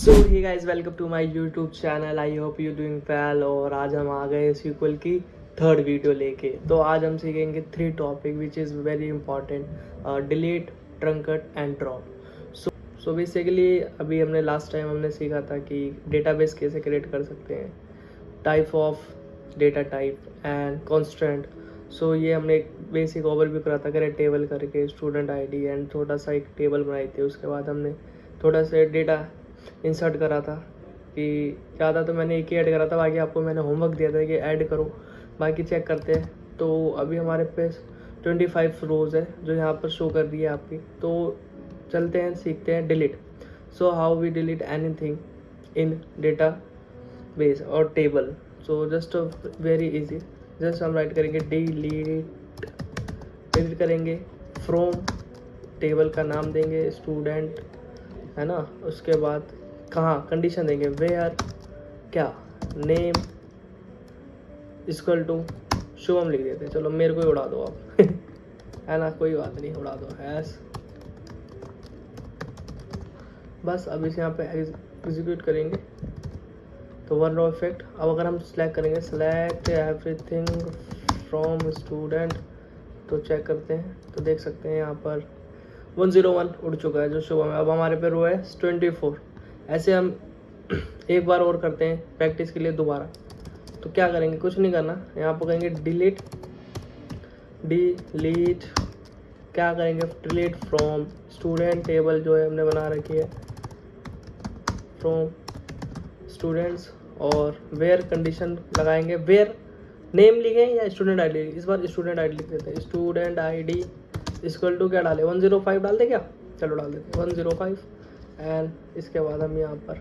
So hi guys welcome to my YouTube channel. I hope you doing well. और आज हम आ गए sequel की थर्ड वीडियो लेके। तो आज हम सीखेंगे 3 topic which is very important: delete, truncate and drop. So basically अभी हमने लास्ट टाइम हमने सीखा था कि डेटाबेस कैसे क्रिएट कर सकते हैं, type of data type and constant. So ये हमने एक बेसिक ओवरव्यू करा था, करें टेबल करके स्टूडेंट आईडी एंड थोड़ा सा एक टेबल बनाई थी। उसके बाद हमने थोड़ा सा डेटा इंसर्ट करा था कि क्या था, तो मैंने एक ही ऐड करा था, बाकी आपको मैंने होमवर्क दिया था कि ऐड करो, बाकी चेक करते हैं। तो अभी हमारे पास 25 रोज़ है जो यहाँ पर शो कर रही है आपकी। तो चलते हैं, सीखते हैं delete. So how we delete anything in database और table. So just very easy, just हम राइट करेंगे डिलीट, डिलीट करेंगे फ्रॉम, टेबल का नाम देंगे स्टूडेंट, है ना। उसके बाद कहाँ कंडीशन देंगे, वेयर, क्या, नेम इक्वल टू शुभम लिख देते हैं। चलो मेरे को ही उड़ा दो आप है ना, कोई बात नहीं, उड़ा दो हैश। बस अब इसे यहाँ पे एग्जीक्यूट करेंगे तो वन रो इफेक्ट। अब अगर हम सिलेक्ट करेंगे सिलेक्ट एवरीथिंग फ्रॉम स्टूडेंट, तो चेक करते हैं तो देख सकते हैं यहाँ पर 101 उड़ चुका है जो शुभम है। अब हमारे पे रो है 24। ऐसे हम एक बार और करते हैं प्रैक्टिस के लिए दोबारा। तो क्या करेंगे, कुछ नहीं करना, यहाँ पर करेंगे डिलीट, डिलीट क्या करेंगे, डिलीट फ्रॉम स्टूडेंट, टेबल जो है हमने बना रखी है फ्रॉम स्टूडेंट्स, और वेयर कंडीशन लगाएंगे, वेयर नेम लिखें या स्टूडेंट आईडी। इस बार स्टूडेंट आईडी लिख देते हैं, स्टूडेंट आईडी इक्वल टू क्या डाले, 105 डाल दे क्या, चलो डाल देते 105। एंड इसके बाद हम यहाँ पर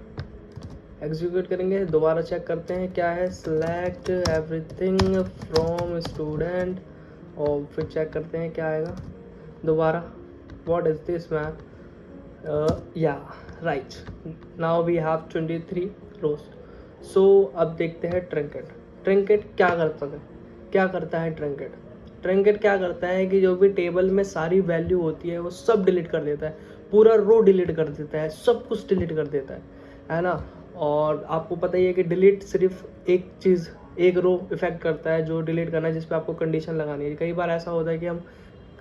एग्जीक्यूट करेंगे, दोबारा चेक करते हैं क्या है, सेलेक्ट एवरीथिंग फ्रॉम स्टूडेंट, और फिर चेक करते हैं क्या आएगा दोबारा, व्हाट इज दिस मैन, या राइट। नाउ वी हैव 23 रोज। सो अब देखते हैं ट्रंकेट। ट्रंकेट क्या करता है ट्रंकेट? ट्रंकेट क्या करता है कि जो भी टेबल में सारी वैल्यू होती है वो सब डिलीट कर देता है, पूरा रो डिलीट कर देता है, सब कुछ डिलीट कर देता है ना। और आपको पता ही है कि डिलीट सिर्फ एक चीज़, एक रो इफेक्ट करता है जो डिलीट करना है, जिस पे आपको कंडीशन लगानी है। कई बार ऐसा होता है कि हम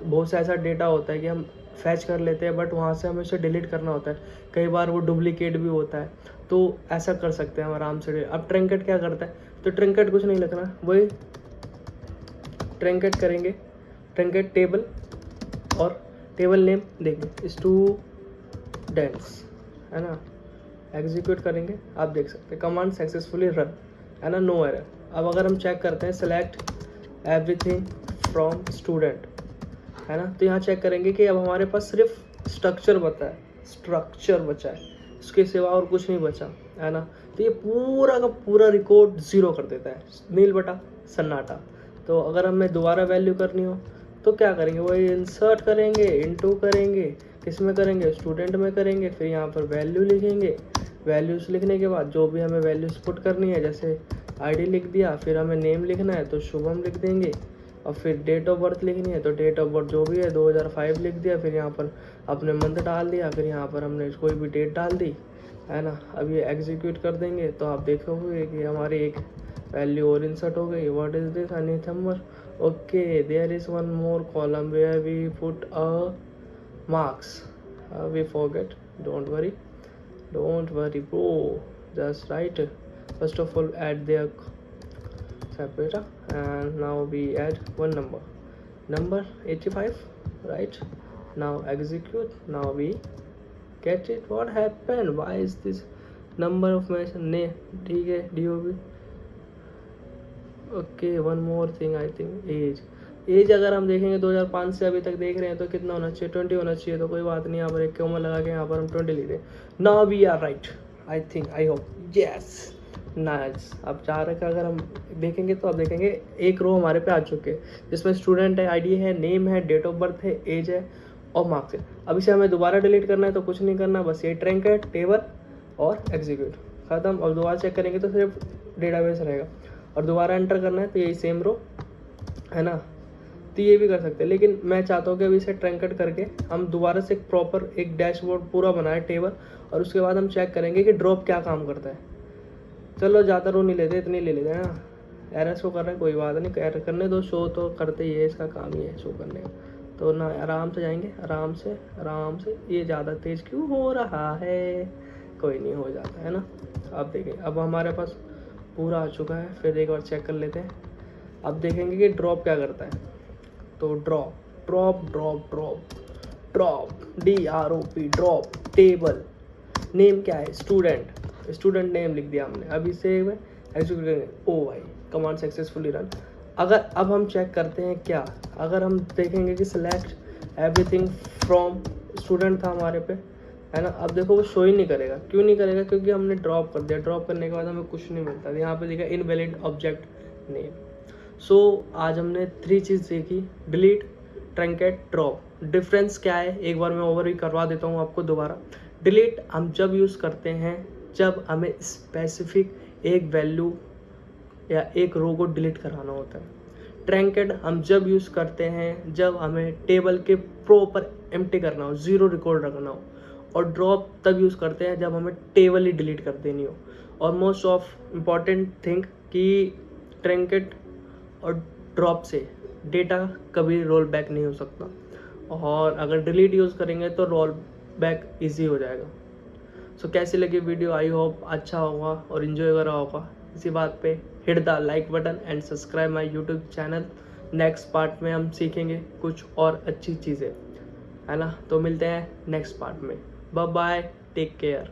बहुत सा ऐसा डेटा होता है कि हम फैच कर लेते हैं, बट वहाँ से हमें उसे डिलीट करना होता है। कई बार वो डुप्लीकेट भी होता है, तो ऐसा कर सकते हैं हम आराम से। अब ट्रंकेट क्या करता है, तो ट्रंकेट कुछ नहीं लिखना, वही ट्रंकेट करेंगे, ट्रंकेट टेबल और टेबल नेम देंगे स्टूडेंट्स, है ना। एग्जीक्यूट करेंगे, आप देख सकते हैं कमांड सक्सेसफुली रन, है ना, नो एरर। अब अगर हम चेक करते हैं सिलेक्ट एवरीथिंग फ्रॉम स्टूडेंट, है ना, तो यहाँ चेक करेंगे कि अब हमारे पास सिर्फ स्ट्रक्चर बचा है, उसके सिवा और कुछ नहीं बचा, है ना। तो ये पूरा का पूरा रिकॉर्ड ज़ीरो कर देता है, नील बटा सन्नाटा। तो अगर हमें दोबारा वैल्यू करनी हो तो क्या करेंगे, वही इंसर्ट करेंगे, इनटू करेंगे, किस में करेंगे, स्टूडेंट में करेंगे, फिर यहाँ पर वैल्यू लिखेंगे। वैल्यूज़ लिखने के बाद जो भी हमें वैल्यूज़ पुट करनी है, जैसे आईडी लिख दिया, फिर हमें नेम लिखना है तो शुभम लिख देंगे, और फिर डेट ऑफ बर्थ लिखनी है तो डेट ऑफ बर्थ जो भी है 2005 लिख दिया, फिर यहाँ पर अपने मंथ डाल दिया, फिर यहाँ पर हमने कोई भी डेट डाल दी, है ना। अब ये एग्जीक्यूट कर देंगे तो आप देखोगे कि हमारी एक वैल्यू और इंसर्ट हो गई। What is this, nth number, okay there is one more column where we put a marks, we forget, don't worry bro, just write, first of all add their separator, and now we add one number 85, right? Now execute, now we get it, what happened, why is this number of mention ne, ठीक है, dob, okay one more thing, I think as अगर हम देखेंगे 2005 से अभी तक देख रहे हैं तो कितना होना चाहिए, 20 होना चाहिए। तो कोई बात नहीं, यहाँ पर एक कॉमा लगा के यहाँ पर हम 20 लिख दें। Now we are right, I think, I hope, yes, nice. अब 4 का अगर हम देखेंगे तो आप देखेंगे एक रो हमारे पे आ चुके हैं जिसमें स्टूडेंट है, आईडी है, नेम है, डेट ऑफ बर्थ है, एज है और मार्क्स है। अब इसे हमें दोबारा डिलीट करना है तो कुछ नहीं करना, बस ये ट्रंकेट टेबल और एग्जीक्यूट, ख़त्म। और दोबारा चेक करेंगे तो सिर्फ डेटाबेस रहेगा, और दोबारा एंटर करना है तो यही सेम रो, है ना, तो ये भी कर सकते हैं, लेकिन मैं चाहता हूँ कि अभी इसे ट्रंकेट करके हम दोबारा से एक प्रॉपर एक डैशबोर्ड पूरा बनाए टेबल, और उसके बाद हम चेक करेंगे कि ड्रॉप क्या काम करता है। चलो ज़्यादा रो नहीं लेते, इतनी ले लेते हैं ना। एरर शो कर रहा है, कोई बात नहीं, एरर करने दो, शो तो करते ही है, इसका काम ही है शो करने का। तो ना आराम से जाएंगे, आराम से। ये ज़्यादा तेज़ क्यों हो रहा है, कोई नहीं, हो जाता है ना। अब देखें, अब हमारे पास पूरा आ चुका है, फिर एक बार चेक कर लेते हैं। अब देखेंगे कि ड्रॉप क्या करता है। तो drop DROP drop, table name क्या है, स्टूडेंट नेम लिख दिया हमने। अब इसे एग्जीक्यूट करेंगे। ओ भाई, कमांड सक्सेसफुली रन। अगर अब हम चेक करते हैं क्या, अगर हम देखेंगे कि सिलेक्ट एवरीथिंग फ्रॉम स्टूडेंट था हमारे पे, है ना। अब देखो वो शो ही नहीं करेगा, क्यों नहीं करेगा, क्योंकि हमने ड्रॉप कर दिया। ड्रॉप करने के बाद हमें कुछ नहीं मिलता, यहाँ पे देखा इनवैलिड ऑब्जेक्ट नेम। सो आज हमने 3 चीज़ सीखी, डिलीट, ट्रंकेट, ड्रॉप। डिफरेंस क्या है एक बार मैं ओवरव्यू करवा देता हूँ आपको दोबारा। डिलीट हम जब यूज़ करते हैं जब हमें स्पेसिफिक एक वैल्यू या एक रो को डिलीट कराना होता है। ट्रंकेट हम जब यूज़ करते हैं जब हमें टेबल के प्रॉपर एम्प्टी करना हो, 0 रिकॉर्ड रखना हो। और ड्रॉप तब यूज़ करते हैं जब हमें टेबल ही डिलीट कर देनी हो। और मोस्ट ऑफ इम्पॉर्टेंट थिंग कि ट्रंकेट और ड्रॉप से डेटा कभी रोल बैक नहीं हो सकता, और अगर डिलीट यूज़ करेंगे तो रोल बैक ईजी हो जाएगा। सो कैसी लगी वीडियो, आई होप अच्छा होगा और इन्जॉय करा होगा। इसी बात पे hit the like button and subscribe my YouTube channel. Next part में हम सीखेंगे कुछ और अच्छी चीज़ें, है ना। तो मिलते हैं नेक्स्ट पार्ट में, बाय बाय, टेक केयर।